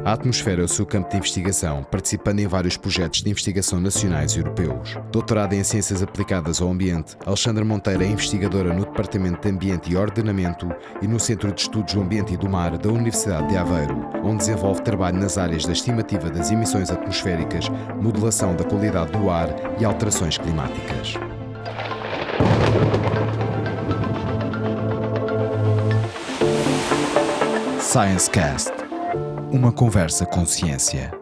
A atmosfera é o seu campo de investigação, participando em vários projetos de investigação nacionais e europeus. Doutorada em Ciências Aplicadas ao Ambiente, Alexandra Monteiro é investigadora no Departamento de Ambiente e Ordenamento e no Centro de Estudos do Ambiente e do Mar da Universidade de Aveiro, onde desenvolve trabalho nas áreas da estimativa das emissões atmosféricas, modelação da qualidade do ar e alterações climáticas. ScienceCast. Uma conversa com ciência.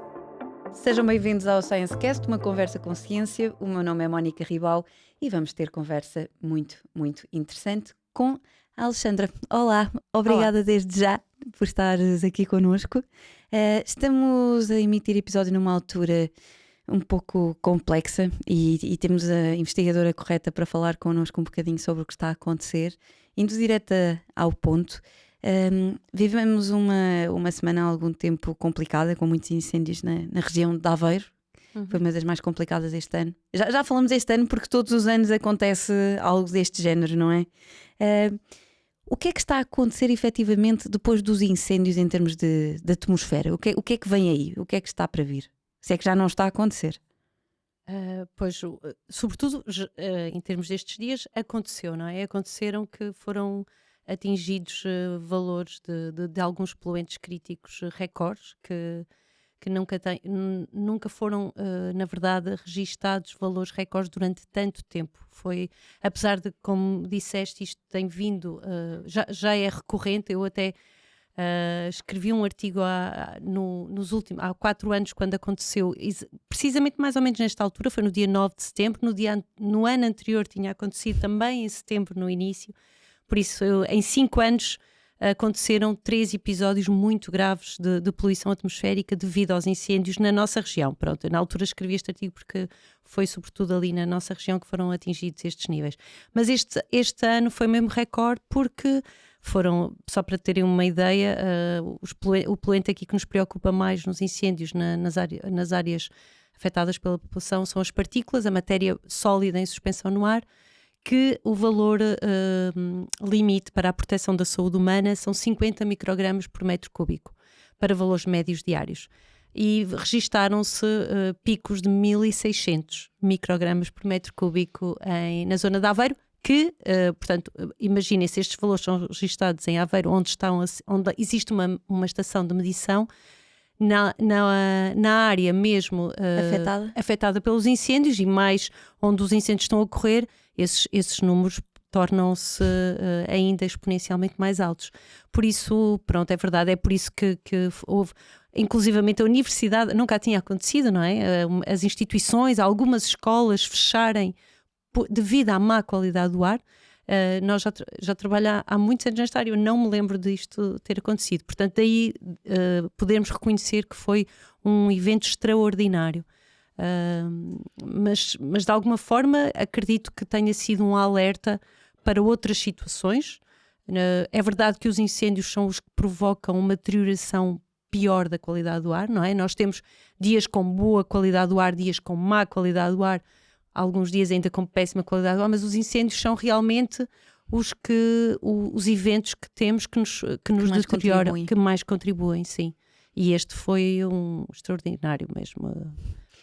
Sejam bem-vindos ao ScienceCast, uma conversa com ciência. O meu nome é Mónica Ribal e vamos ter conversa muito interessante com a Alexandra. Olá, obrigada desde já por estares aqui connosco. Estamos a emitir episódio numa altura um pouco complexa e temos a investigadora correta para falar connosco um bocadinho sobre o que está a acontecer, indo direta ao ponto. Vivemos uma semana há algum tempo complicada, com muitos incêndios na região de Aveiro. Foi uma das mais complicadas este ano. Já falamos este ano porque todos os anos acontece algo deste género, não é? O que é que está a acontecer efetivamente depois dos incêndios em termos de atmosfera? O que é que vem aí? O que é que está para vir? Se é que já não está a acontecer. Sobretudo em termos destes dias, aconteceu, não é? Aconteceram que foram atingidos valores de alguns poluentes críticos recordes que nunca foram, na verdade, registados valores recordes durante tanto tempo. Foi, apesar de, como disseste, isto tem vindo, já é recorrente. Eu até escrevi um artigo há 4 anos, quando aconteceu, precisamente mais ou menos nesta altura, foi no dia 9 de setembro, no ano anterior tinha acontecido também em setembro, no início. Por isso, em 5 anos aconteceram 3 episódios muito graves de poluição atmosférica devido aos incêndios na nossa região. Pronto, na altura escrevi este artigo porque foi sobretudo ali na nossa região que foram atingidos estes níveis. Mas este ano foi mesmo recorde porque foram, só para terem uma ideia, o poluente aqui que nos preocupa mais nos incêndios nas áreas afetadas pela população são as partículas, a matéria sólida em suspensão no ar, que o valor limite para a proteção da saúde humana são 50 microgramas por metro cúbico, para valores médios diários. E registaram-se picos de 1.600 microgramas por metro cúbico na zona de Aveiro, que, portanto, imaginem, se estes valores são registados em Aveiro, onde existe uma estação de medição, na área mesmo afetada pelos incêndios e mais onde os incêndios estão a ocorrer, esses números tornam-se ainda exponencialmente mais altos. Por isso, pronto, é verdade, é por isso que houve, inclusivamente a universidade, nunca tinha acontecido, não é? As instituições, algumas escolas fecharem devido à má qualidade do ar. Nós já trabalhamos há muitos anos nesta área, eu não me lembro disto ter acontecido, portanto daí podemos reconhecer que foi um evento extraordinário, mas de alguma forma acredito que tenha sido um alerta para outras situações. É verdade que os incêndios são os que provocam uma deterioração pior da qualidade do ar, não é? Nós temos dias com boa qualidade do ar, dias com má qualidade do ar, alguns dias ainda com péssima qualidade do ar, mas os incêndios são realmente os eventos que temos que nos deterioram, que mais contribuem, sim. E este foi um extraordinário mesmo.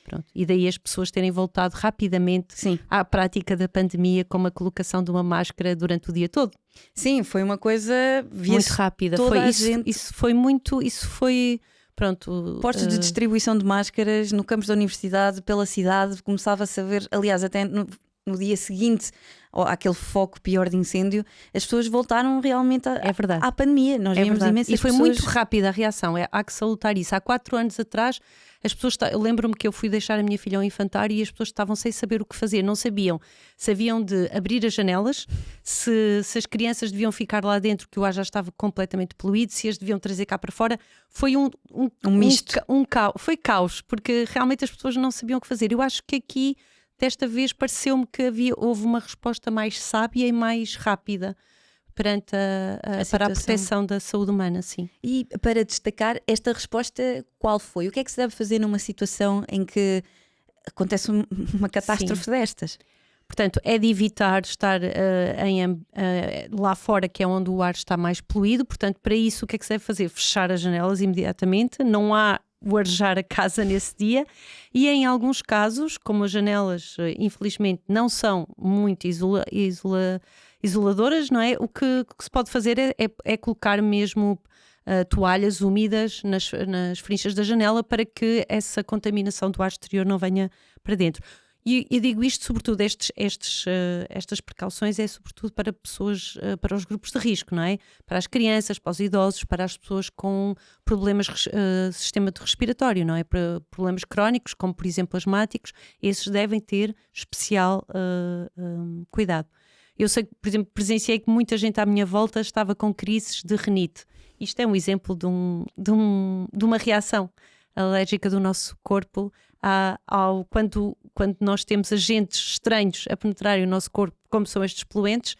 Pronto. E daí as pessoas terem voltado rapidamente à prática da pandemia, como a colocação de uma máscara durante o dia todo. Sim, foi uma coisa muito rápida. Isso foi pronto, postos de distribuição de máscaras no campus da universidade, pela cidade, começava-se a ver, aliás, até no dia seguinte àquele foco pior de incêndio, as pessoas voltaram realmente à pandemia. Nós vimos imensas e foi pessoas... muito rápida a reação, há que salutar isso. Há 4 anos atrás, as pessoas, eu lembro-me que eu fui deixar a minha filha ao infantário e as pessoas estavam sem saber o que fazer, não sabiam se haviam de abrir as janelas, se as crianças deviam ficar lá dentro, que o ar já estava completamente poluído, se as deviam trazer cá para fora. Foi um misto, foi caos, porque realmente as pessoas não sabiam o que fazer. Eu acho que aqui, desta vez, pareceu-me que houve uma resposta mais sábia e mais rápida perante para a proteção da saúde humana, sim. E para destacar esta resposta, qual foi? O que é que se deve fazer numa situação em que acontece uma catástrofe destas? Portanto, é de evitar estar lá fora, que é onde o ar está mais poluído. Portanto, para isso, o que é que se deve fazer? Fechar as janelas imediatamente. Não há o arejar a casa nesse dia. E em alguns casos, como as janelas, infelizmente, não são muito isoladoras, não é? O que se pode fazer é colocar mesmo toalhas úmidas nas frinchas da janela para que essa contaminação do ar exterior não venha para dentro. E eu digo isto, sobretudo, estas precauções é sobretudo para pessoas, para os grupos de risco, não é? Para as crianças, para os idosos, para as pessoas com problemas sistema respiratório, não é? Para problemas crónicos, como por exemplo asmáticos, esses devem ter especial cuidado. Eu sei que, por exemplo, presenciei que muita gente à minha volta estava com crises de rinite. Isto é um exemplo de uma reação alérgica do nosso corpo quando nós temos agentes estranhos a penetrarem o nosso corpo, como são estes poluentes.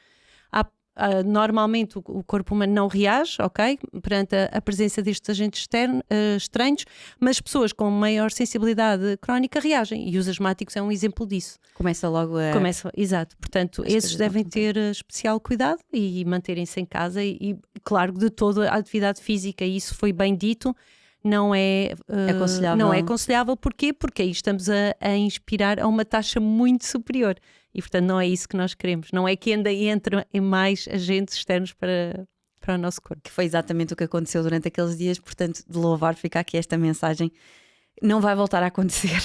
Normalmente o corpo humano não reage, ok? Perante a presença destes agentes estranhos, mas pessoas com maior sensibilidade crónica reagem, e os asmáticos é um exemplo disso. Começa logo a... Exato. Portanto, esses devem ter especial cuidado e manterem-se em casa e, claro, de toda a atividade física, e isso foi bem dito, não é aconselhável. Porquê? Porque aí estamos a inspirar a uma taxa muito superior. E, portanto, não é isso que nós queremos. Não é que ainda entre em mais agentes externos para o nosso corpo. Que foi exatamente o que aconteceu durante aqueles dias. Portanto, de louvar, fica aqui esta mensagem. Não vai voltar a acontecer.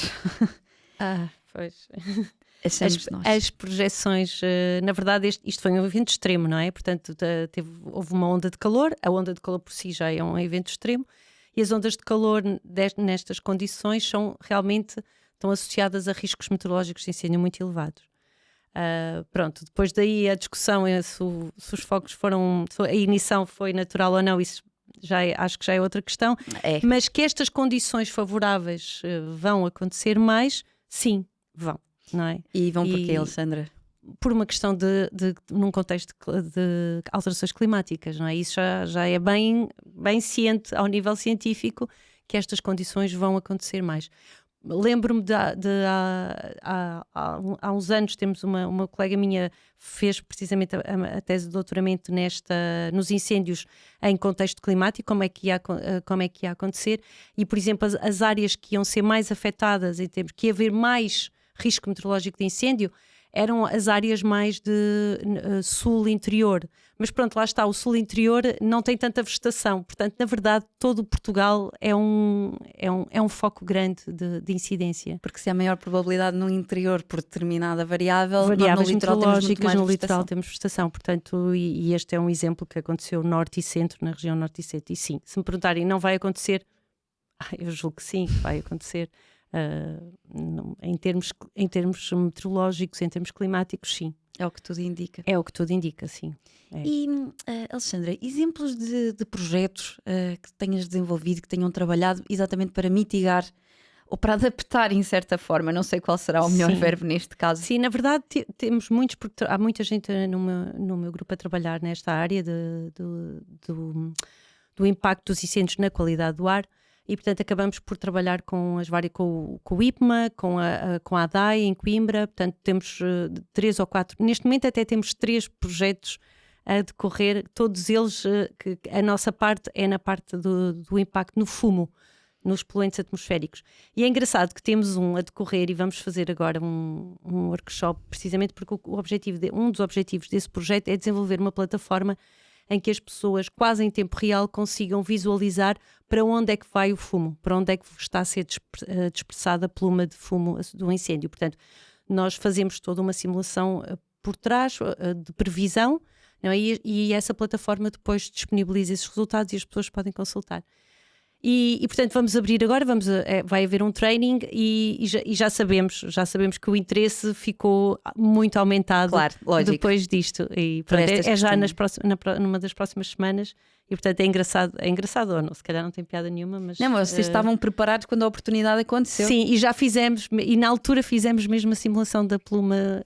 Pois. As projeções, na verdade, isto foi um evento extremo, não é? Portanto, houve uma onda de calor. A onda de calor por si já é um evento extremo. E as ondas de calor nestas condições estão associadas a riscos meteorológicos de incêndio muito elevados. Pronto, depois daí a discussão se os focos a ignição foi natural ou não, isso acho que já é outra questão. Mas que estas condições favoráveis vão acontecer mais, sim, vão, não é? E vão porquê, Alexandra? Por uma questão num contexto de alterações climáticas, não é? Isso já é bem ciente ao nível científico que estas condições vão acontecer mais. Lembro-me há uns anos temos uma colega minha fez precisamente a tese de doutoramento nos incêndios em contexto climático, como é que ia acontecer, e por exemplo as áreas que iam ser mais afetadas em termos que ia haver mais risco meteorológico de incêndio eram as áreas mais de sul interior. Mas pronto, lá está, o sul interior não tem tanta vegetação. Portanto, na verdade, todo o Portugal é um foco grande de incidência. Porque se há maior probabilidade no interior por determinada variáveis meteorológicas, no litoral temos vegetação. Portanto, e este é um exemplo que aconteceu norte e centro, na região norte e centro. E sim, se me perguntarem, não vai acontecer? Eu julgo que sim, vai acontecer. Em termos meteorológicos, em termos climáticos, sim. É o que tudo indica. É o que tudo indica, sim. E, Alexandra, exemplos de projetos que tenhas desenvolvido, que tenham trabalhado exatamente para mitigar ou para adaptar em certa forma, não sei qual será o melhor verbo neste caso. Sim, na verdade temos muitos, porque há muita gente no meu grupo a trabalhar nesta área do impacto dos incêndios na qualidade do ar. E, portanto, acabamos por trabalhar com o IPMA, com a ADAI em Coimbra. Portanto, temos 3 ou 4. Neste momento até temos 3 projetos a decorrer. Todos eles, que a nossa parte é na parte do impacto no fumo, nos poluentes atmosféricos. E é engraçado que temos um a decorrer e vamos fazer agora um workshop, precisamente porque um dos objetivos desse projeto é desenvolver uma plataforma em que as pessoas, quase em tempo real, consigam visualizar para onde é que vai o fumo, para onde é que está a ser dispersada a pluma de fumo do incêndio. Portanto, nós fazemos toda uma simulação por trás de previsão, não é? E essa plataforma depois disponibiliza esses resultados e as pessoas podem consultar. E portanto vamos abrir agora, vai haver um training e já sabemos que o interesse ficou muito aumentado, claro, depois disto. E pronto, é já numa das próximas semanas e portanto é engraçado ou não, se calhar não tem piada nenhuma, mas... Não, mas vocês estavam preparados quando a oportunidade aconteceu. Sim, e já fizemos, e na altura fizemos mesmo a simulação da pluma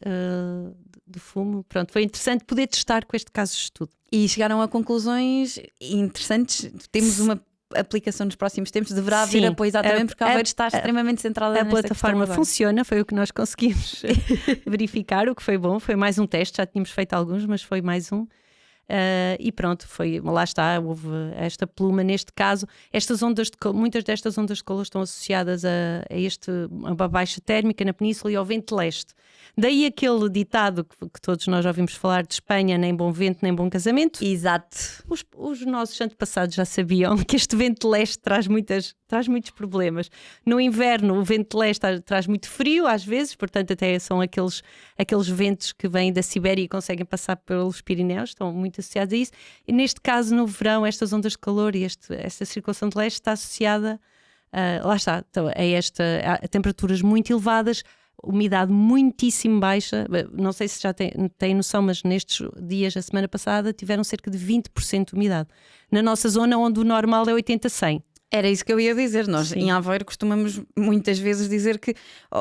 do fumo. Pronto, foi interessante poder testar com este caso de estudo. E chegaram a conclusões interessantes. Temos uma aplicação nos próximos tempos deverá haver Sim, apoio, exatamente porque a Aveiro está extremamente centrada A nesta plataforma questão agora. funciona, foi o que nós conseguimos verificar, o que foi bom. Foi mais um teste, já tínhamos feito alguns, mas foi mais um. E pronto, lá está, houve esta pluma. Neste caso, muitas destas ondas de calor estão associadas a uma baixa térmica na península e ao vento leste. Daí aquele ditado que todos nós já ouvimos falar de Espanha: nem bom vento, nem bom casamento. Exato. Os nossos antepassados já sabiam que este vento leste traz muitos problemas. No inverno, o vento leste traz muito frio, às vezes, portanto, até são aqueles ventos que vêm da Sibéria e conseguem passar pelos Pirineus, estão muito associados a isso. E neste caso, no verão, estas ondas de calor e esta circulação de leste está associada lá está, então, a temperaturas muito elevadas, umidade muitíssimo baixa. Não sei se já tem noção, mas nestes dias, a semana passada, tiveram cerca de 20% de umidade. Na nossa zona, onde o normal é 80-100%. Era isso que eu ia dizer. Nós Sim. em Aveiro costumamos muitas vezes dizer que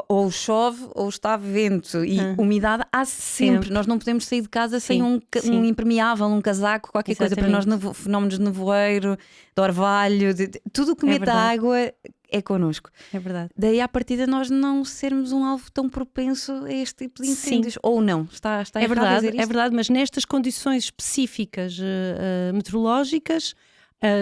ou chove ou está vento e umidade há sempre. Nós não podemos sair de casa sem um impermeável, um casaco, qualquer coisa. Para nós, fenómenos de nevoeiro, de orvalho, tudo o que meta água é connosco. É verdade. Daí à partida nós não sermos um alvo tão propenso a este tipo de incêndios. Sim. Ou não, está é verdade, é verdade, mas nestas condições específicas meteorológicas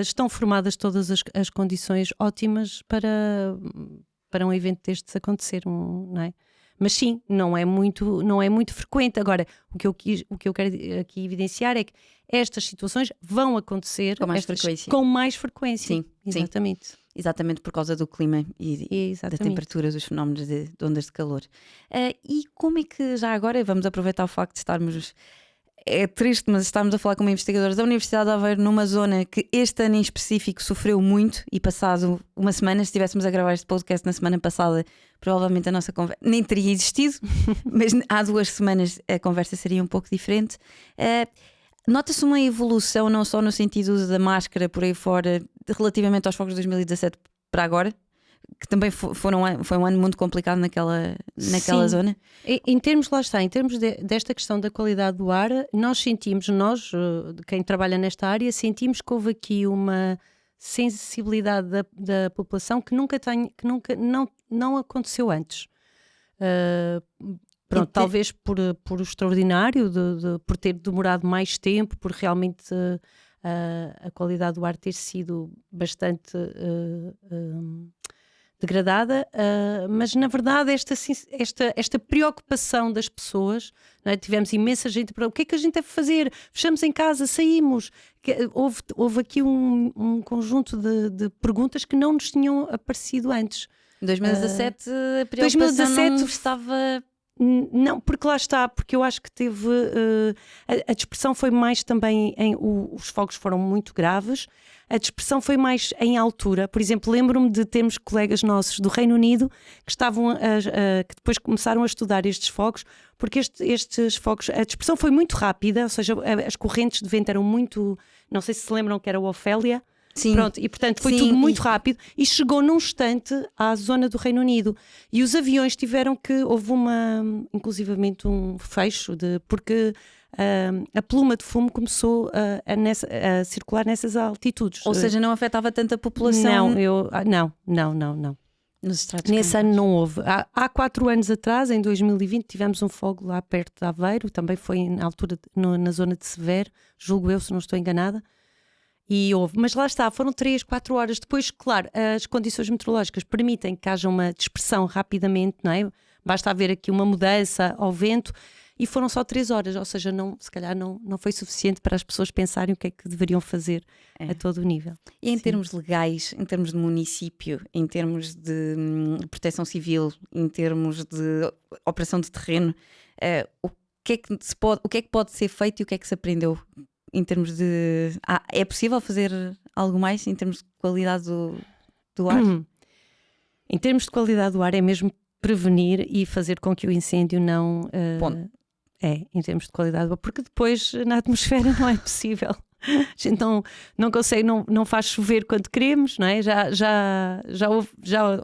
estão formadas todas as condições ótimas para um evento destes acontecer, não é? Mas sim, não é muito frequente. Agora, o que eu quero aqui evidenciar é que estas situações vão acontecer com mais frequência. Sim, exatamente. Sim. Exatamente por causa do clima e da temperatura, dos fenómenos de ondas de calor. E como é que já agora, vamos aproveitar o facto de estarmos... É triste, mas estamos a falar com uma investigadora da Universidade de Aveiro numa zona que este ano em específico sofreu muito e passado uma semana, se estivéssemos a gravar este podcast na semana passada, provavelmente a nossa conversa nem teria existido, mas há 2 semanas a conversa seria um pouco diferente. Nota-se uma evolução não só no sentido da máscara por aí fora relativamente aos fogos de 2017 para agora, que também foi um ano muito complicado naquela zona. Em termos desta questão da qualidade do ar, nós, quem trabalha nesta área, sentimos que houve aqui uma sensibilidade da população que não aconteceu antes. Pronto, talvez por o extraordinário, por ter demorado mais tempo, por realmente a qualidade do ar ter sido bastante degradada, mas na verdade esta preocupação das pessoas, não é? Tivemos imensa gente para o que é que a gente deve fazer? Fechamos em casa, saímos. Houve aqui um conjunto de perguntas que não nos tinham aparecido antes. Em 2017 a preocupação não estava... Não, porque lá está, porque eu acho que teve a dispersão foi mais também os fogos foram muito graves, a dispersão foi mais em altura. Por exemplo, lembro-me de termos colegas nossos do Reino Unido que estavam que depois começaram a estudar estes fogos, porque estes fogos, a dispersão foi muito rápida, ou seja, as correntes de vento eram muito, não sei se se lembram que era o Ofélia. Sim. Pronto, e portanto foi tudo muito rápido e chegou num instante à zona do Reino Unido e os aviões houve inclusivamente um fecho porque a pluma de fumo começou a circular nessas altitudes. Ou seja, não afetava tanto a população? Não. Nos estratos Nesse ano não houve. Há 4 anos atrás, em 2020, tivemos um fogo lá perto de Aveiro, também foi na altura na zona de Severo, julgo eu, se não estou enganada. E houve, mas lá está, foram 3, 4 horas depois. Claro, as condições meteorológicas permitem que haja uma dispersão rapidamente, não é? Basta haver aqui uma mudança ao vento e foram só 3 horas, ou seja, se calhar não foi suficiente para as pessoas pensarem o que é que deveriam fazer a todo o nível. E em termos legais, em termos de município, em termos de proteção civil, em termos de operação de terreno, o que é que pode ser feito e o que é que se aprendeu? Em termos de... é possível fazer algo mais em termos de qualidade do ar? Em termos de qualidade do ar é mesmo prevenir e fazer com que o incêndio não... em termos de qualidade do ar, porque depois na atmosfera não é possível. A gente não consegue, não faz chover quando queremos, não é? Já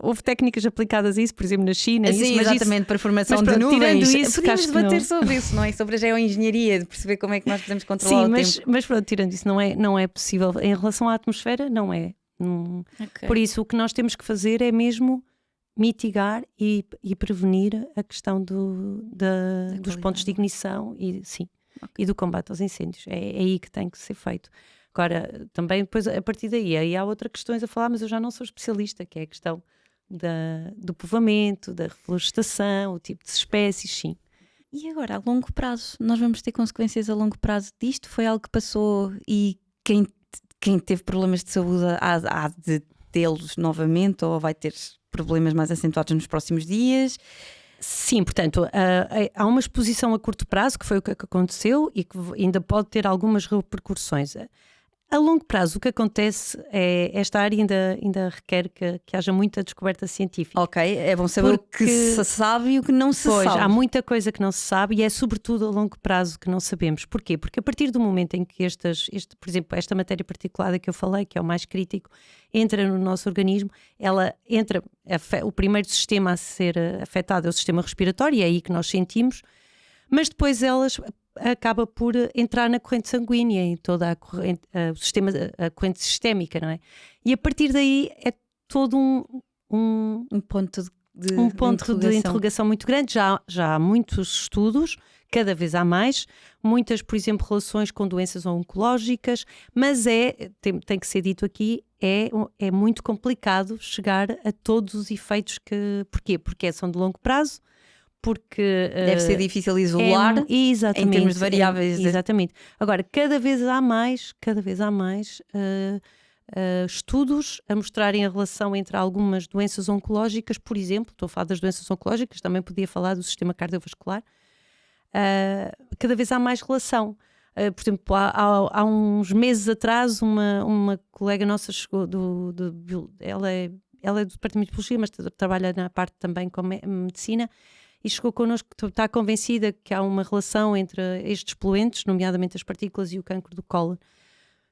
houve técnicas aplicadas a isso, por exemplo, na China. Sim, exatamente, para a formação de nuvens. Tirando isso, podíamos debater sobre isso, não é? Sobre a geoengenharia, de perceber como é que nós podemos controlar o tempo. Mas pronto, tirando isso, não é possível. Em relação à atmosfera, não é Ok. Por isso, o que nós temos que fazer é mesmo mitigar e prevenir a questão dos pontos de ignição e do combate aos incêndios. É aí que tem que ser feito. Agora, também depois, a partir daí, aí há outras questões a falar, mas eu já não sou especialista, que é a questão do povoamento, da reflorestação, o tipo de espécies, sim. E agora, a longo prazo, nós vamos ter consequências a longo prazo disto? Foi algo que passou e quem teve problemas de saúde há de tê-los novamente ou vai ter problemas mais acentuados nos próximos dias? Sim, portanto, há uma exposição a curto prazo, que foi o que aconteceu e que ainda pode ter algumas repercussões. A longo prazo, o que acontece é esta área ainda requer que haja muita descoberta científica. Ok, é bom saber o que se sabe e o que não se sabe. Há muita coisa que não se sabe e é sobretudo a longo prazo que não sabemos. Porquê? Porque a partir do momento em que por exemplo, esta matéria particulada que eu falei, que é o mais crítico, entra no nosso organismo, ela entra, o primeiro sistema a ser afetado é o sistema respiratório, e é aí que nós sentimos, mas depois acaba por entrar na corrente sanguínea, em toda a corrente sistémica, não é? E a partir daí é todo um ponto de interrogação muito grande. Já há muitos estudos, cada vez há mais, muitas, por exemplo, relações com doenças oncológicas, mas tem que ser dito aqui, é muito complicado chegar a todos os efeitos Porquê? Porque são de longo prazo, porque deve ser difícil isolar em termos de variáveis. Exatamente. Agora, cada vez há mais estudos a mostrarem a relação entre algumas doenças oncológicas, por exemplo, estou a falar das doenças oncológicas, também podia falar do sistema cardiovascular, cada vez há mais relação. Por exemplo, há uns meses atrás, uma colega nossa chegou ela é do departamento de biologia, mas trabalha na parte também com medicina, e chegou connosco que está convencida que há uma relação entre estes poluentes, nomeadamente as partículas e o cancro do cólon.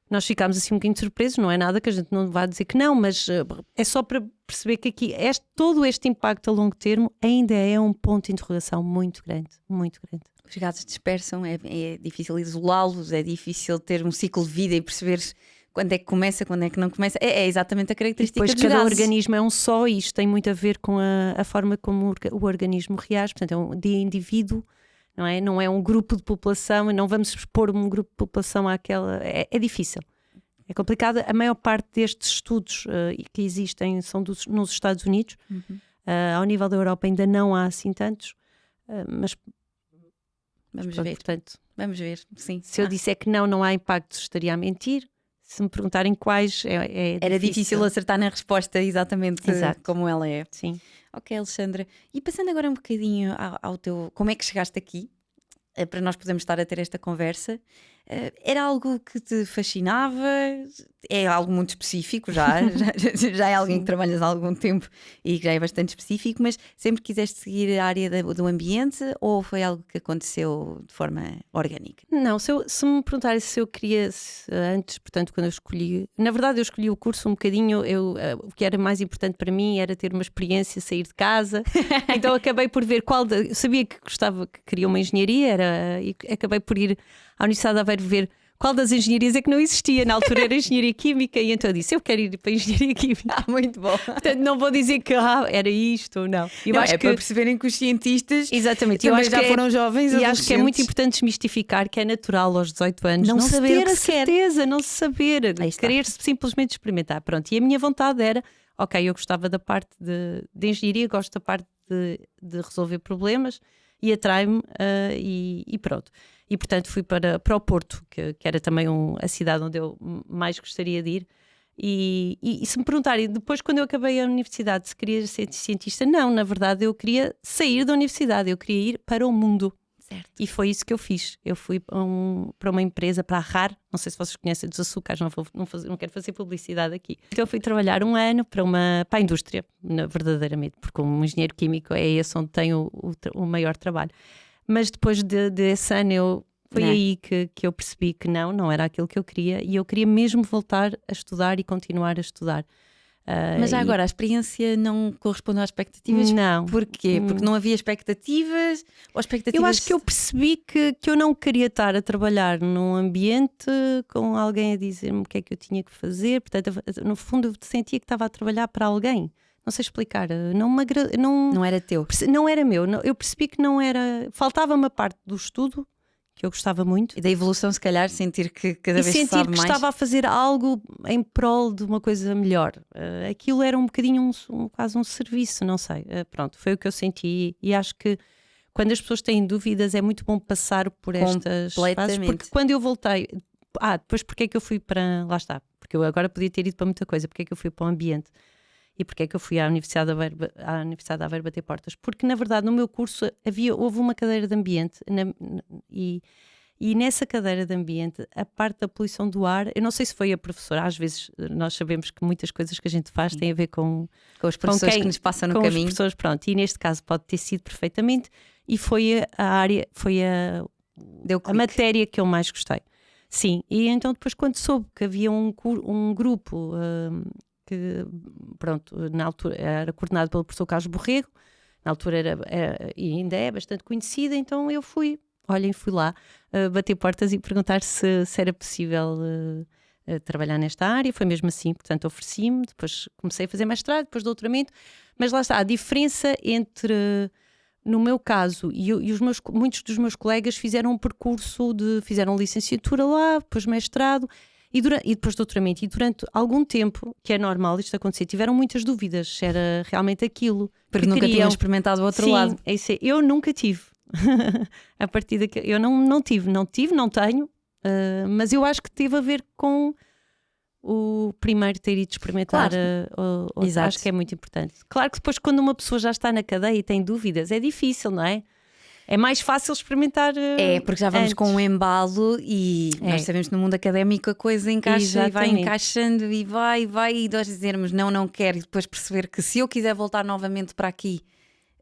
Nós ficámos assim um bocadinho surpresos, não é nada que a gente não vá dizer que não, mas é só para perceber que aqui todo este impacto a longo termo ainda é um ponto de interrogação muito grande, muito grande. Os gases dispersam, é difícil isolá-los, é difícil ter um ciclo de vida e perceber quando é que começa, quando é que não começa. É exatamente a característica dos gases. Depois cada organismo é um só, e isto tem muito a ver com a forma como o organismo reage, portanto é um indivíduo, não é um grupo de população, não vamos expor um grupo de população àquela. É difícil, é complicado. A maior parte destes estudos que existem são nos Estados Unidos. Ao nível da Europa ainda não há assim tantos, mas vamos ver. Portanto, vamos ver, sim. Se eu disser que não há impactos, estaria a mentir. Se me perguntarem quais, era difícil acertar na resposta exatamente como ela é. Sim. Ok, Alexandra. E passando agora um bocadinho ao teu... Como é que chegaste aqui? Para nós podermos estar a ter esta conversa. Era algo que te fascinava? É algo muito específico já é alguém que trabalhas há algum tempo e que já é bastante específico, mas sempre quiseste seguir a área do ambiente ou foi algo que aconteceu de forma orgânica? Não, se me perguntarem se eu queria antes, portanto, quando eu escolhi, na verdade eu escolhi o curso um bocadinho, o que era mais importante para mim era ter uma experiência, sair de casa, então acabei por ver eu sabia que gostava, que queria uma engenharia, e acabei por ir à Universidade de Aveiro ver qual das engenharias é que não existia. Na altura era engenharia química, e então eu disse, eu quero ir para a engenharia química. Muito bom. Portanto, não vou dizer que era isto ou não. Acho que para perceberem que os cientistas exatamente, também já foram jovens. E acho que é muito importante desmistificar que é natural aos 18 anos não saber ter a certeza, não se saber, querer simplesmente experimentar. Pronto, e a minha vontade era, ok, eu gostava da parte de engenharia, gosto da parte de resolver problemas e atrai-me e pronto. E portanto fui para o Porto, que era também a cidade onde eu mais gostaria de ir. E se me perguntarem, depois quando eu acabei a universidade, se queria ser cientista, não, na verdade eu queria sair da universidade, eu queria ir para o mundo. Certo. E foi isso que eu fiz. Eu fui para uma empresa, para a RAR, não sei se vocês conhecem dos açúcares, não quero fazer publicidade aqui. Então eu fui trabalhar um ano para a indústria, verdadeiramente, porque como engenheiro químico é esse onde tenho o maior trabalho. Mas depois desse ano foi aí que eu percebi que não era aquilo que eu queria, e eu queria mesmo voltar a estudar e continuar a estudar. Mas já agora, a experiência não corresponde às expectativas? Não. Porquê? Porque não havia expectativas? Ou expectativas... Eu acho que eu percebi que eu não queria estar a trabalhar num ambiente com alguém a dizer-me o que é que eu tinha que fazer. Portanto, no fundo, eu sentia que estava a trabalhar para alguém. Não sei explicar. Não era teu? Não era meu. Eu percebi que não era... Faltava-me a parte do estudo, que eu gostava muito. E da evolução, se calhar, sentir que cada vez sentir sabe que mais. estava a fazer algo em prol de uma coisa melhor. Aquilo era um bocadinho quase um serviço, não sei. Pronto, foi o que eu senti e acho que quando as pessoas têm dúvidas é muito bom passar por estas fases, porque quando eu voltei... depois porque é que eu fui para... Lá está, porque eu agora podia ter ido para muita coisa. Porque é que eu fui para o ambiente? E porque é que eu fui à Universidade de Aveiro bater portas? Porque, na verdade, no meu curso houve uma cadeira de ambiente e nessa cadeira de ambiente, a parte da poluição do ar, eu não sei se foi a professora, às vezes nós sabemos que muitas coisas que a gente faz têm a ver com os professores que nos passam no caminho. Os professores, pronto, e neste caso pode ter sido perfeitamente, e foi a área, foi a matéria que eu mais gostei. Sim, e então depois quando soube que havia um grupo... que, pronto, na altura era coordenado pelo professor Carlos Borrego, na altura e ainda é bastante conhecida, então eu fui lá bater portas e perguntar se era possível trabalhar nesta área. Foi mesmo assim, portanto ofereci-me, depois comecei a fazer mestrado, depois doutoramento, mas lá está, a diferença entre, no meu caso, e muitos dos meus colegas fizeram um percurso fizeram licenciatura lá, depois mestrado, e depois doutoramento, e durante algum tempo, que é normal isto acontecer, tiveram muitas dúvidas se era realmente aquilo. Porque nunca tinham experimentado o outro lado. Sim, eu nunca tive. A partir daqui, eu não tenho, mas eu acho que teve a ver com o primeiro ter ido experimentar. Exato. Acho que é muito importante. Claro que depois, quando uma pessoa já está na cadeia e tem dúvidas, é difícil, não é? É mais fácil experimentar. Porque já vamos antes. com um embalo e nós sabemos que no mundo académico a coisa encaixa. Exatamente. E vai encaixando e vai e nós dizermos não quero, e depois perceber que se eu quiser voltar novamente para aqui,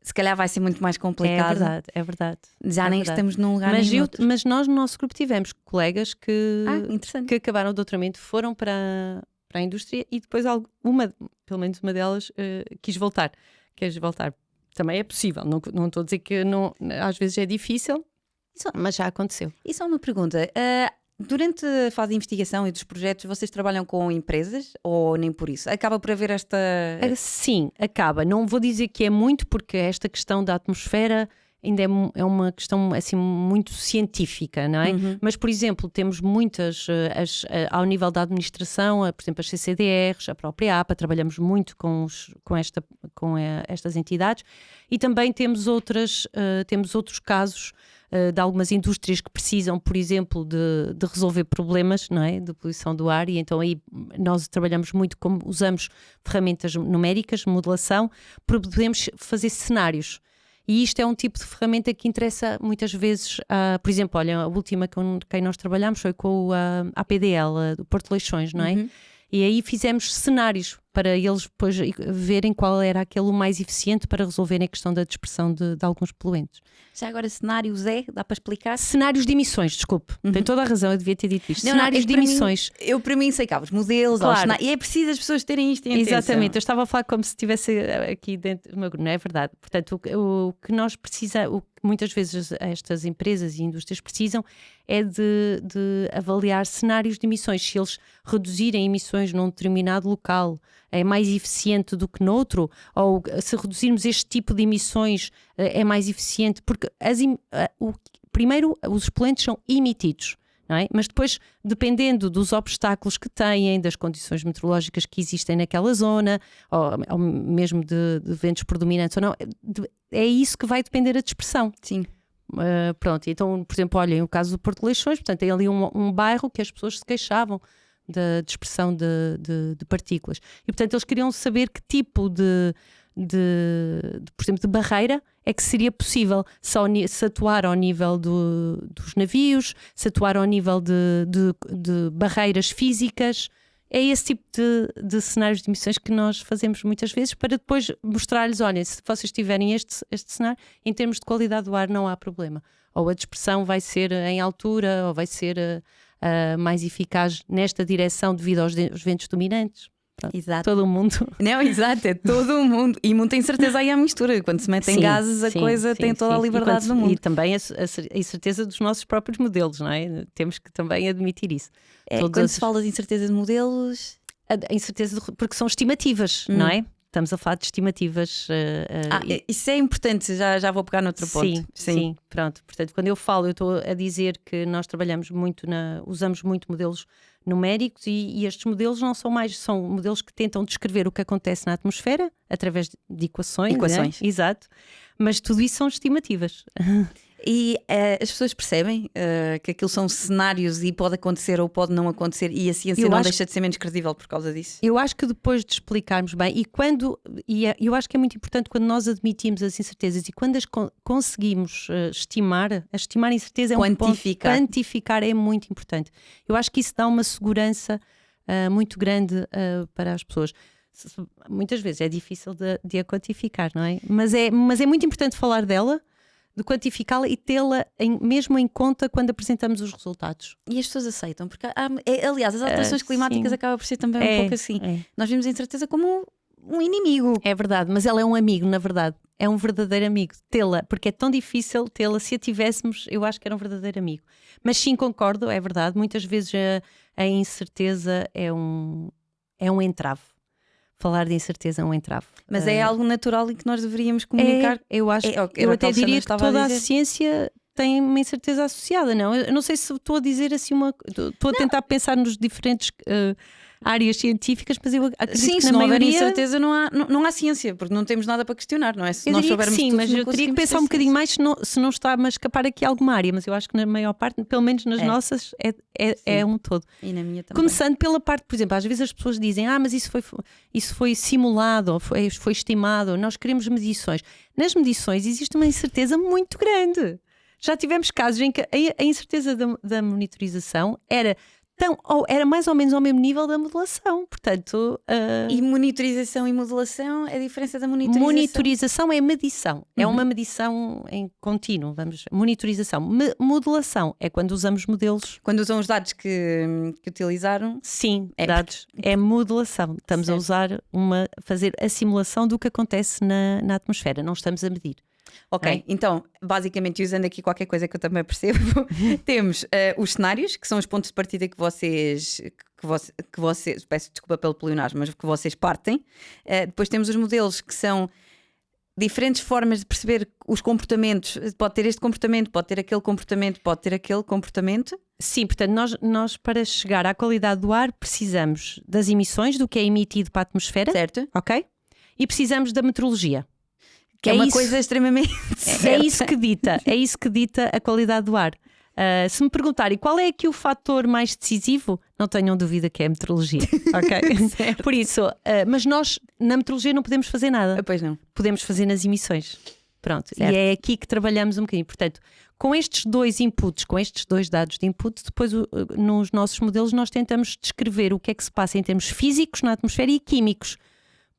se calhar vai ser muito mais complicado. É verdade. Já nem estamos num lugar nenhum. Mas nós no nosso grupo tivemos colegas que acabaram o doutoramento, foram para a indústria e depois pelo menos uma delas quis voltar. Também é possível, não estou a dizer que não, às vezes é difícil, mas já aconteceu. E só uma pergunta, durante a fase de investigação e dos projetos, vocês trabalham com empresas ou nem por isso? Acaba por haver esta... Sim, acaba. Não vou dizer que é muito, porque esta questão da atmosfera ainda é uma questão assim muito científica, não é? Uhum. Mas, por exemplo, temos muitas, ao nível da administração, por exemplo, as CCDRs, a própria APA, trabalhamos muito com estas entidades, e também temos outros casos de algumas indústrias que precisam, por exemplo, de resolver problemas, não é? De poluição do ar, e então aí nós trabalhamos muito, como usamos ferramentas numéricas, modelação, podemos fazer cenários. E isto é um tipo de ferramenta que interessa muitas vezes, por exemplo, olha, a última com quem nós trabalhamos foi com a APDL, do Porto Leixões, não é? Uhum. E aí fizemos cenários para eles depois verem qual era aquele mais eficiente para resolverem a questão da dispersão de alguns poluentes. Já agora, cenários dá para explicar? Cenários de emissões, desculpe. Tem toda a razão, eu devia ter dito isto. Cenários de emissões. Eu para mim sei cá, os modelos, claro. E é preciso as pessoas terem isto em atenção. Exatamente, eu estava a falar como se estivesse aqui dentro do meu grupo, não é verdade? Portanto, o que nós precisamos, o que muitas vezes estas empresas e indústrias precisam é de avaliar cenários de emissões. Se eles reduzirem emissões num determinado local, é mais eficiente do que noutro, ou se reduzirmos este tipo de emissões é mais eficiente, porque primeiro os poluentes são emitidos, não é? Mas depois, dependendo dos obstáculos que têm, das condições meteorológicas que existem naquela zona, ou mesmo de ventos predominantes ou não, é isso que vai depender da dispersão. Sim. Pronto, então, por exemplo, olhem o caso do Porto Leixões, portanto, tem ali um bairro que as pessoas se queixavam da dispersão de partículas. E, portanto, eles queriam saber que tipo por exemplo, de barreira é que seria possível se atuar ao nível dos navios, se atuar ao nível de barreiras físicas. É esse tipo de cenários de emissões que nós fazemos muitas vezes para depois mostrar-lhes, olhem, se vocês tiverem este cenário, em termos de qualidade do ar não há problema. Ou a dispersão vai ser em altura, ou vai ser mais eficaz nesta direção devido aos ventos dominantes. Pronto, Exato. todo o mundo. Não, exato, é todo o mundo. E muita incerteza aí à mistura. Quando se metem gases, a coisa tem toda a liberdade do mundo. E também a incerteza dos nossos próprios modelos, não é? Temos que também admitir isso. Quando se fala de incerteza de modelos... A incerteza, porque são estimativas, não é? Estamos a falar de estimativas. Isso é importante, já vou pegar noutro ponto. Sim, pronto. Portanto, quando eu estou a dizer que nós trabalhamos muito, usamos muito modelos numéricos e estes modelos não são são modelos que tentam descrever o que acontece na atmosfera através de equações. Né? Exato. Mas tudo isso são estimativas. E as pessoas percebem que aquilo são cenários e pode acontecer ou pode não acontecer, e a ciência não deixa de ser menos credível por causa disso? Eu acho que depois de explicarmos bem, eu acho que é muito importante quando nós admitimos as incertezas e quando as conseguimos estimar a incerteza é quantificar. Quantificar é muito importante. Eu acho que isso dá uma segurança muito grande para as pessoas. Muitas vezes é difícil de a quantificar, não é? Mas é muito importante falar dela, de quantificá-la e tê-la mesmo em conta quando apresentamos os resultados. E as pessoas aceitam, porque aliás, as alterações climáticas acabam por ser também um pouco assim. Nós vimos a incerteza como um inimigo. É verdade, mas ela é um amigo, na verdade. É um verdadeiro amigo. Tê-la, porque é tão difícil tê-la. Se a tivéssemos, eu acho que era um verdadeiro amigo. Mas sim, concordo, é verdade. Muitas vezes a incerteza é um entrave. Falar de incerteza é um entrave. Mas é algo natural e que nós deveríamos comunicar. Eu acho. Eu até diria que toda a ciência tem uma incerteza associada, não? Eu não sei se estou a dizer assim estou a tentar pensar nos diferentes áreas científicas, mas eu acredito que se não houver incerteza não há ciência, porque não temos nada para questionar, não é? Se nós soubermos sim, mas eu teria que pensar um bocadinho mais se não está a escapar aqui alguma área, mas eu acho que na maior parte, pelo menos nas nossas, é um todo. E na minha também. Começando pela parte, por exemplo, às vezes as pessoas dizem mas isso foi simulado, ou foi estimado, nós queremos medições. Nas medições existe uma incerteza muito grande. Já tivemos casos em que a incerteza da monitorização era mais ou menos ao mesmo nível da modelação, portanto... E monitorização e modelação, a diferença da monitorização? Monitorização é medição, é uma medição em contínuo, monitorização. Modelação é quando usamos modelos... Quando usam os dados que utilizaram? Sim, dados. É modelação, estamos a usar fazer a simulação do que acontece na atmosfera, não estamos a medir. Ok, então, basicamente, usando aqui qualquer coisa que eu também percebo, temos os cenários, que são os pontos de partida que vocês peço desculpa pelo pleonasmo, mas que vocês partem. Depois temos os modelos, que são diferentes formas de perceber os comportamentos. Pode ter este comportamento, pode ter aquele comportamento, pode ter aquele comportamento. Sim, portanto, nós para chegar à qualidade do ar precisamos das emissões, do que é emitido para a atmosfera. Certo. Ok? E precisamos da meteorologia. Que é uma coisa extremamente é isso que dita a qualidade do ar. Se me perguntarem qual é aqui o fator mais decisivo, não tenham dúvida que é a meteorologia. Okay? Por isso, mas nós na meteorologia não podemos fazer nada. Pois não. Podemos fazer nas emissões. Pronto. Certo. E é aqui que trabalhamos um bocadinho. Portanto, com estes dois inputs, com estes dois dados de input, depois nos nossos modelos nós tentamos descrever o que é que se passa em termos físicos na atmosfera e químicos.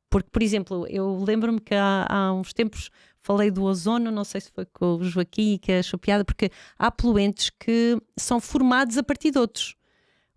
Porque, por exemplo, eu lembro-me que há uns tempos falei do ozono, não sei se foi com o Joaquim que achou piada, porque há poluentes que são formados a partir de outros.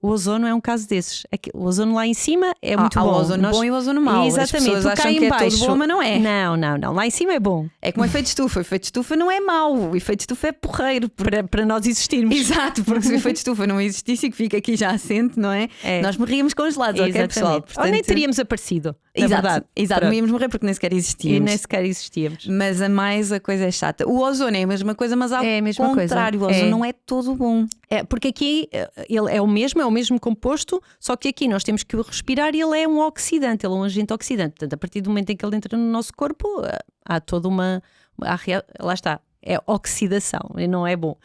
O ozono é um caso desses. O ozono lá em cima é muito bom. Há o ozono bom e o ozono mau. Exatamente. As pessoas acham que é tudo bom, mas não é. Não. Lá em cima é bom. É como o efeito estufa. O efeito estufa não é mau. O efeito estufa é porreiro. Para nós existirmos. Exato, porque se o efeito estufa não existisse e que fica aqui já assente, não é? Nós morríamos congelados, ok, pessoal? Portanto... Ou nem teríamos aparecido. Exato, não íamos morrer porque nem sequer existíamos. E nem sequer existíamos. Mas a coisa é chata. O ozono é a mesma coisa, mas ao contrário, o ozono não é todo bom. Porque aqui ele é o mesmo composto, só que aqui nós temos que o respirar e ele é um oxidante, ele é um agente oxidante. Portanto, a partir do momento em que ele entra no nosso corpo, há toda lá está, é oxidação, e não é bom.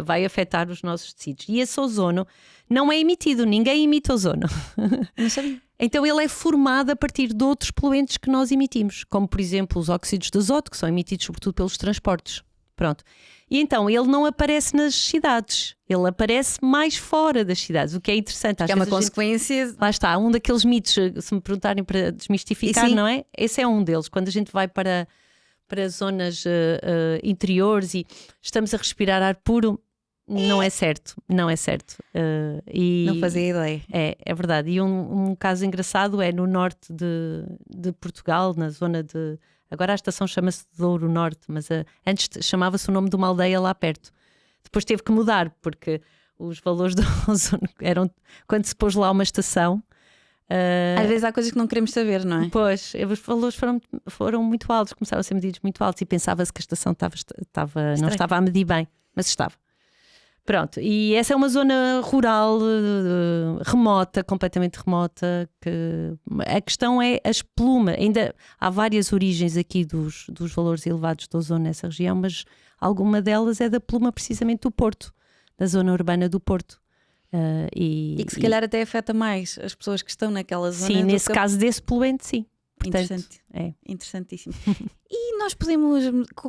Vai afetar os nossos tecidos. E esse ozono não é emitido, ninguém emite ozono. Não sabia. Então ele é formado a partir de outros poluentes que nós emitimos, como por exemplo os óxidos de azoto, que são emitidos sobretudo pelos transportes. Pronto. E então ele não aparece nas cidades, ele aparece mais fora das cidades, o que é interessante. É uma consequência. Lá está, um daqueles mitos, se me perguntarem para desmistificar, não é? Esse é um deles. Quando a gente vai para zonas interiores e estamos a respirar ar puro, Não é certo, não é certo. Não fazia ideia. É verdade. E um caso engraçado é no norte de Portugal, na zona de... Agora a estação chama-se Douro Norte, mas antes chamava-se o nome de uma aldeia lá perto. Depois teve que mudar, porque os valores do ozono eram... Quando se pôs lá uma estação... Às vezes há coisas que não queremos saber, não é? Pois, os valores foram muito altos, começaram a ser medidos muito altos e pensava-se que a estação não estava a medir bem, mas estava. Pronto, e essa é uma zona rural, remota, completamente remota. A questão é a espeluma. Ainda há várias origens aqui dos valores elevados do ozono nessa região, mas alguma delas é da pluma precisamente do Porto, da zona urbana do Porto. E que se calhar até afeta mais as pessoas que estão naquela zona. Sim, nesse caso desse poluente, sim. Portanto, interessante. Interessantíssimo. E nós podemos,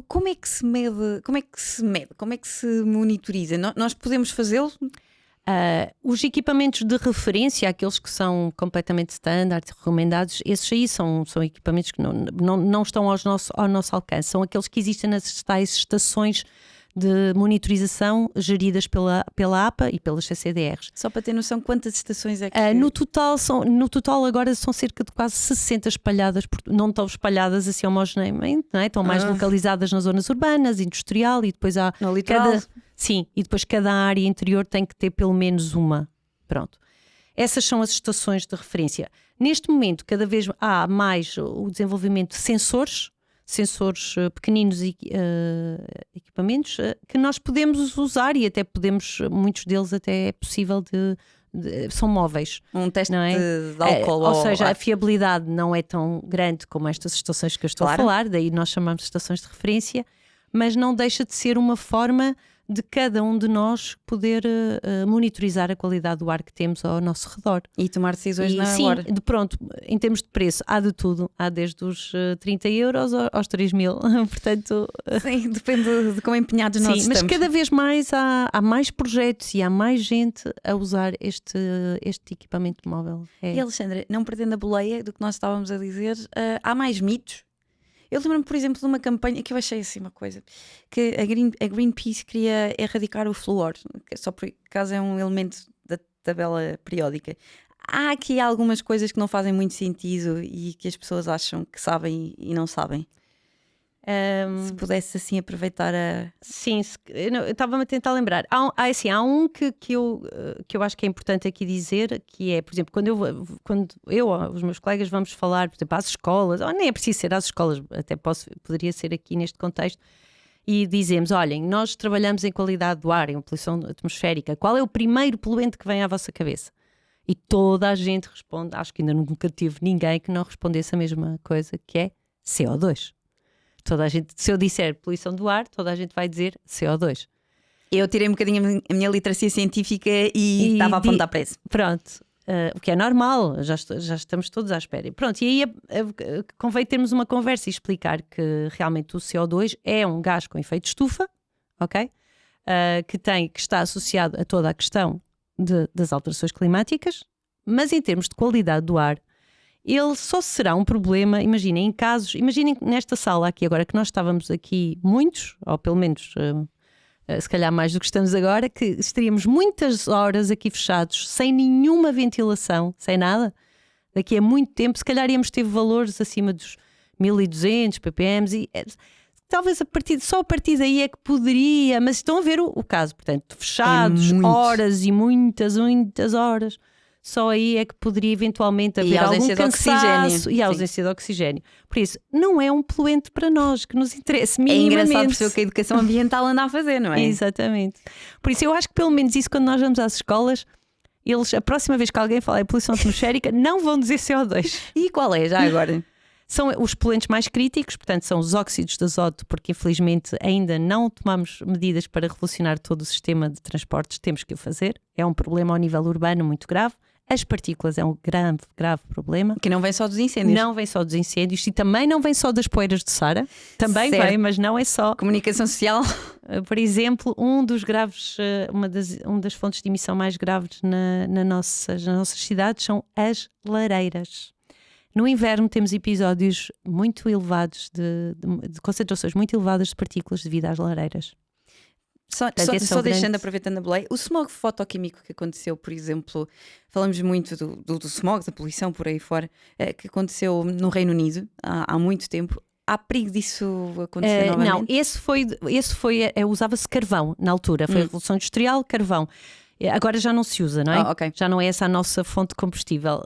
como é que se mede, como é que se monitoriza? Nós podemos fazê-lo? Os equipamentos de referência, aqueles que são completamente standard, recomendados, esses aí são equipamentos que não estão ao nosso alcance, são aqueles que existem nas tais estações de monitorização geridas pela APA e pelas CCDRs. Só para ter noção, quantas estações é que... No total agora são cerca de quase 60 espalhadas, não estão espalhadas assim homogeneamente, não é? Estão mais localizadas nas zonas urbanas, industrial e depois há... No litoral? Sim, e depois cada área interior tem que ter pelo menos uma. Pronto. Essas são as estações de referência. Neste momento, cada vez há mais o desenvolvimento de sensores pequeninos equipamentos que nós podemos usar e até podemos, muitos deles até é possível são móveis. Um teste não é? de álcool. Ou seja, a fiabilidade não é tão grande como estas estações que eu estou a falar, daí nós chamamos de estações de referência, mas não deixa de ser uma forma de cada um de nós poder monitorizar a qualidade do ar que temos ao nosso redor. E tomar decisões na hora. Sim, pronto, em termos de preço, há de tudo. Há desde os 30 euros aos 3.000. Portanto... Sim, depende de como empenhados nós estamos. Mas cada vez mais há mais projetos e há mais gente a usar este equipamento móvel. E Alexandra, não perdendo a boleia do que nós estávamos a dizer, há mais mitos? Eu lembro-me, por exemplo, de uma campanha que eu achei assim uma coisa, que a Greenpeace queria erradicar o flúor, só por causa é um elemento da tabela periódica. Há aqui algumas coisas que não fazem muito sentido e que as pessoas acham que sabem e não sabem. Se pudesse assim aproveitar a... Sim, eu estava-me a tentar lembrar. Há um que eu acho que é importante aqui dizer, que é, por exemplo, quando eu os meus colegas vamos falar, por exemplo, às escolas, ou nem é preciso ser às escolas, até poderia ser aqui neste contexto, e dizemos, olhem, nós trabalhamos em qualidade do ar, em poluição atmosférica, qual é o primeiro poluente que vem à vossa cabeça? E toda a gente responde, acho que ainda nunca tive ninguém que não respondesse a mesma coisa, que é CO2. Toda a gente, se eu disser poluição do ar, toda a gente vai dizer CO2. Eu tirei um bocadinho a minha literacia científica e estava a apontar para isso. Pronto, o que é normal, já estamos todos à espera. Pronto, e aí convém termos uma conversa e explicar que realmente o CO2 é um gás com efeito estufa, ok? Que está associado a toda a questão das alterações climáticas, mas em termos de qualidade do ar, ele só será um problema, imaginem nesta sala aqui agora, que nós estávamos aqui muitos, ou pelo menos se calhar mais do que estamos agora, que estaríamos muitas horas aqui fechados, sem nenhuma ventilação, sem nada. Daqui a muito tempo, se calhar íamos ter valores acima dos 1200 ppm e talvez só a partir daí é que poderia, mas estão a ver o caso, portanto, fechados, horas e muitas horas. Só aí é que poderia eventualmente haver algum cansaço e a ausência de oxigênio. Por isso, não é um poluente para nós que nos interessa minimamente. É engraçado perceber o que a educação ambiental anda a fazer, não é? Exatamente. Por isso, eu acho que pelo menos isso, quando nós vamos às escolas, eles, a próxima vez que alguém falar em poluição atmosférica, não vão dizer CO2. E qual é já agora? São os poluentes mais críticos, portanto são os óxidos de azoto, porque infelizmente ainda não tomamos medidas para revolucionar todo o sistema de transportes, temos que o fazer. É um problema ao nível urbano muito grave. As partículas é um grave problema. Que não vem só dos incêndios. Não vem só dos incêndios e também não vem só das poeiras de Sara. Também vem, mas não é só. Comunicação social. Por exemplo, uma das fontes de emissão mais graves nas nossas cidades são as lareiras. No inverno temos episódios muito elevados de concentrações muito elevadas de partículas devido às lareiras. Só deixando, aproveitando a boleia, o smog fotoquímico que aconteceu, por exemplo, falamos muito do smog, da poluição por aí fora, que aconteceu no Reino Unido há muito tempo. Há perigo disso acontecer novamente? Não, esse foi usava-se carvão na altura, foi a Revolução Industrial, carvão. Agora já não se usa, não é? Okay. Já não é essa a nossa fonte de combustível.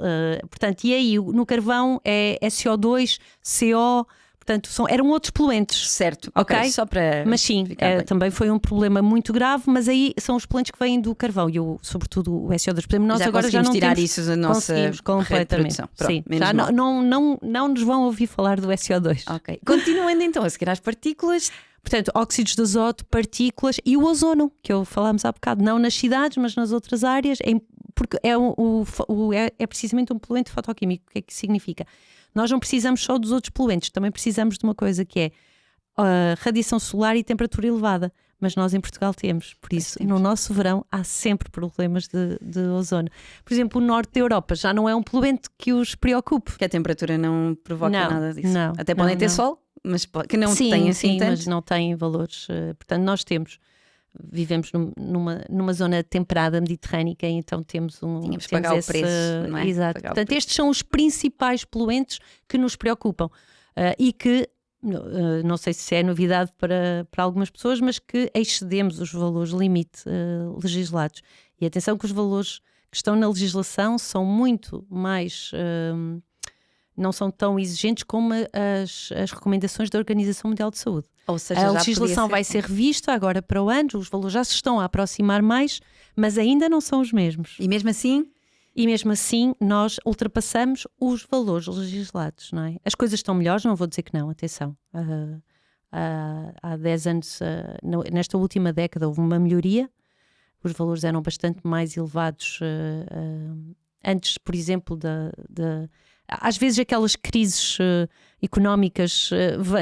Portanto, e aí no carvão é CO2, CO, portanto eram outros poluentes. Certo, ok. Só para mas sim, também foi um problema muito grave, mas aí são os poluentes que vêm do carvão e sobretudo o SO2. Por exemplo, nós agora já não tirar temos, isso da nossa completamente. Pronto, sim, já não nos vão ouvir falar do SO2. Ok. Continuando então a seguir às partículas. Portanto, óxidos de azoto, partículas e o ozono, que falámos há bocado, não nas cidades, mas nas outras áreas, porque é precisamente um poluente fotoquímico. O que é que significa? Nós não precisamos só dos outros poluentes, também precisamos de uma coisa que é radiação solar e temperatura elevada. Mas nós em Portugal temos, por isso no nosso verão há sempre problemas de ozono. Por exemplo, o norte da Europa já não é um poluente que os preocupe. Que a temperatura não provoca nada disso. Não, até podem ter sol, mas que não tem assim tanto. Mas não têm valores. Portanto, nós vivemos numa zona temperada mediterrânica, então temos Tínhamos que pagar o preço, não é? Exato. Portanto, estes são os principais poluentes que nos preocupam e que não sei se é novidade para algumas pessoas, mas que excedemos os valores limite legislados. E atenção que os valores que estão na legislação são muito mais... não são tão exigentes como as recomendações da Organização Mundial de Saúde. Ou seja, a legislação vai ser revista agora para o ano, os valores já se estão a aproximar mais, mas ainda não são os mesmos. E mesmo assim, nós ultrapassamos os valores legislados, não é? As coisas estão melhores, não vou dizer que não, atenção. Há 10 anos, nesta última década, houve uma melhoria, os valores eram bastante mais elevados antes, por exemplo, às vezes aquelas crises económicas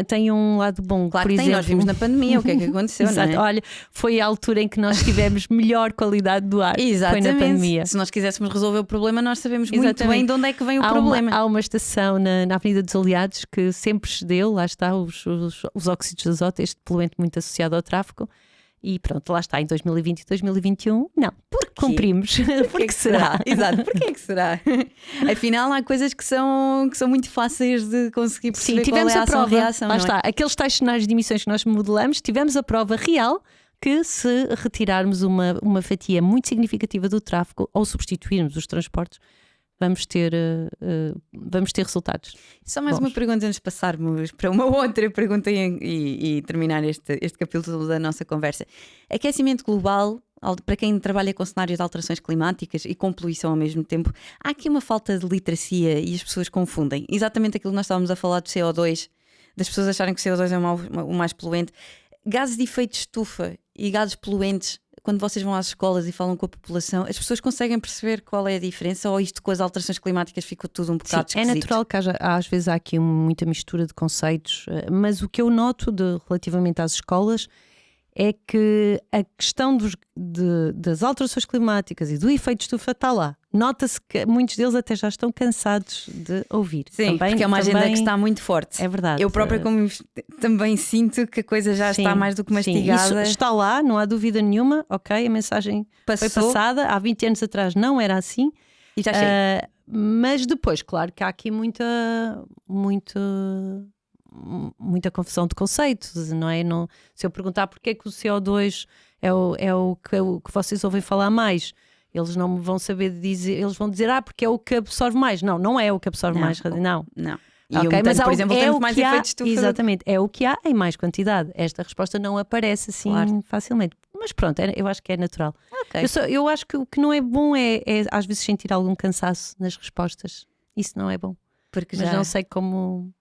têm um lado bom. Claro por que exemplo, nós vimos na pandemia o que é que aconteceu. Exato, não é? Olha, foi a altura em que nós tivemos melhor qualidade do ar. Exatamente. Foi na pandemia. Se nós quiséssemos resolver o problema, nós sabemos muito bem de onde é que vem o problema. Há uma estação na Avenida dos Aliados que sempre excedeu, lá está, os óxidos de azoto, este poluente muito associado ao tráfego. E pronto, lá está, em 2020 e 2021, não. Cumprimos. Porquê que será? Exato, porquê que será? Afinal, há coisas que são muito fáceis de conseguir perceber. Sim, tivemos qual é a prova. reação, lá não está, é? aqueles tais cenários de emissões que nós modelamos, tivemos a prova real que se retirarmos uma fatia muito significativa do tráfego ou substituirmos os transportes, vamos ter resultados. Só mais uma pergunta antes de passarmos para uma outra pergunta e terminar este capítulo da nossa conversa. Aquecimento global, para quem trabalha com cenários de alterações climáticas e com poluição ao mesmo tempo, há aqui uma falta de literacia e as pessoas confundem. Exatamente aquilo que nós estávamos a falar do CO2, das pessoas acharem que o CO2 é o mais poluente. Gases de efeito de estufa e gases poluentes, quando vocês vão às escolas e falam com a população, as pessoas conseguem perceber qual é a diferença ou isto com as alterações climáticas fica tudo um bocado esquisito? É natural que às vezes há aqui muita mistura de conceitos, mas o que eu noto relativamente às escolas é que a questão das alterações climáticas e do efeito de estufa está lá. Nota-se que muitos deles até já estão cansados de ouvir. Sim, porque é uma agenda que está muito forte. É verdade. Eu própria também sinto que a coisa já está mais do que mastigada. Isso está lá, não há dúvida nenhuma. Ok, a mensagem foi passada. Há 20 anos atrás não era assim. E já chega. Mas depois, claro que há aqui muita confusão de conceitos, não é? Se eu perguntar porque é que o CO2 é o que vocês ouvem falar mais, eles não me vão saber dizer, eles vão dizer, porque é o que absorve mais. Não é o que absorve mais. Não. E okay, mas por exemplo, temos mais efeitos de estufa. Exatamente, é o que há em mais quantidade. Esta resposta não aparece assim facilmente. Mas pronto, eu acho que é natural. Okay. Eu acho que o que não é bom é às vezes sentir algum cansaço nas respostas. Isso não é bom. Mas não sei como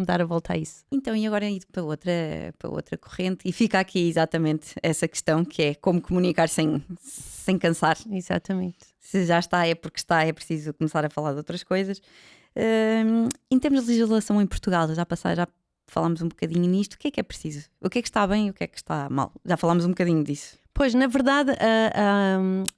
dar a volta a isso. Então, e agora ir para outra corrente, e fica aqui exatamente essa questão, que é como comunicar sem cansar. Exatamente. Se já está, é porque está, é preciso começar a falar de outras coisas. Em termos de legislação em Portugal, já falámos um bocadinho nisto, o que é preciso? O que é que está bem e o que é que está mal? Já falámos um bocadinho disso. Pois, na verdade,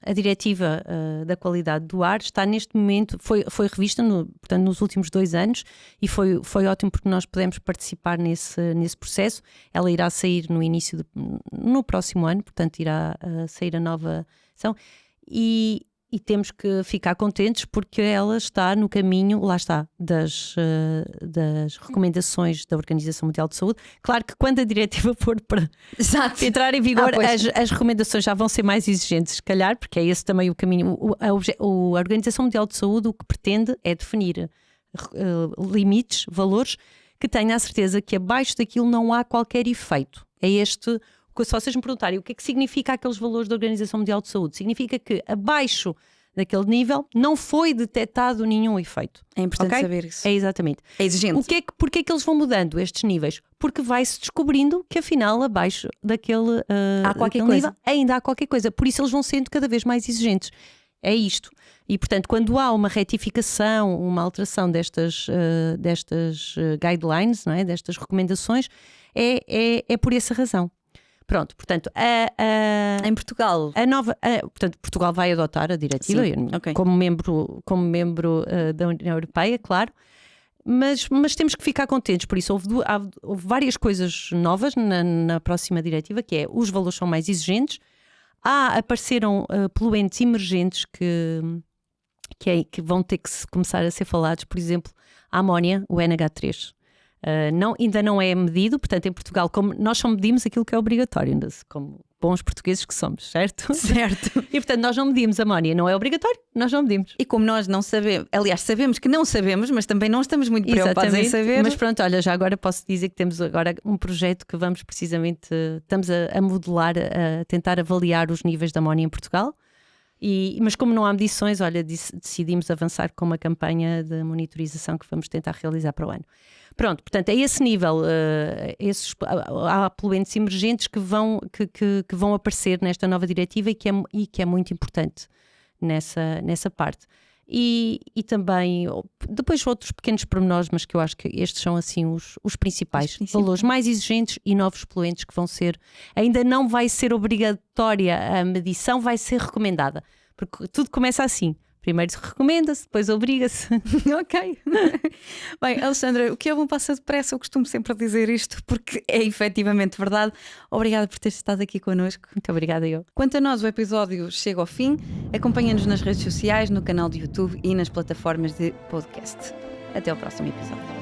a diretiva da qualidade do ar está neste momento, foi revista portanto, nos últimos 2 anos e foi ótimo porque nós pudemos participar nesse processo. Ela irá sair no próximo ano, portanto irá sair a nova ação e temos que ficar contentes porque ela está no caminho, lá está, das recomendações da Organização Mundial de Saúde. Claro que quando a diretiva for para entrar em vigor, as recomendações já vão ser mais exigentes, se calhar, porque é esse também o caminho. A Organização Mundial de Saúde o que pretende é definir limites, valores, que tenha a certeza que abaixo daquilo não há qualquer efeito. É este... Se vocês me perguntarem o que é que significa aqueles valores da Organização Mundial de Saúde, significa que abaixo daquele nível não foi detectado nenhum efeito. É importante saber isso. É exatamente. É exigente. Porquê é que eles vão mudando estes níveis? Porque vai-se descobrindo que afinal abaixo daquele nível ainda há qualquer coisa. Por isso eles vão sendo cada vez mais exigentes. É isto. E portanto quando há uma retificação, uma alteração destas guidelines, não é? Destas recomendações, é por essa razão. Pronto, portanto, em Portugal, portanto, Portugal vai adotar a diretiva como membro da União Europeia, claro, mas temos que ficar contentes, por isso houve várias coisas novas na próxima diretiva, que é os valores são mais exigentes, apareceram poluentes emergentes que vão ter que começar a ser falados, por exemplo, a amónia, o NH3. Ainda não é medido, portanto em Portugal como nós só medimos aquilo que é obrigatório, como bons portugueses que somos, certo? Certo. E portanto nós não medimos a amónia, não é obrigatório, nós não medimos. E como nós não sabemos, aliás sabemos que não sabemos, mas também não estamos muito preocupados em saber. Mas pronto, olha, já agora posso dizer que temos agora um projeto que vamos precisamente, estamos a modelar, a tentar avaliar os níveis de amónia em Portugal. Mas como não há medições, olha, decidimos avançar com uma campanha de monitorização que vamos tentar realizar para o ano. Pronto, portanto, a esse nível, há poluentes emergentes que vão aparecer nesta nova diretiva e que é muito importante nessa parte. E também, depois outros pequenos pormenores, mas que eu acho que estes são assim os principais valores mais exigentes e novos poluentes que vão ser, ainda não vai ser obrigatória a medição, vai ser recomendada, porque tudo começa assim. Primeiro se recomenda-se, depois obriga-se. Ok. Bem, Alexandra, o que é bom passa depressa, eu costumo sempre dizer isto porque é efetivamente verdade. Obrigada por teres estado aqui connosco. Muito obrigada eu. Quanto a nós, o episódio chega ao fim. Acompanha-nos nas redes sociais, no canal de YouTube e nas plataformas de podcast. Até ao próximo episódio.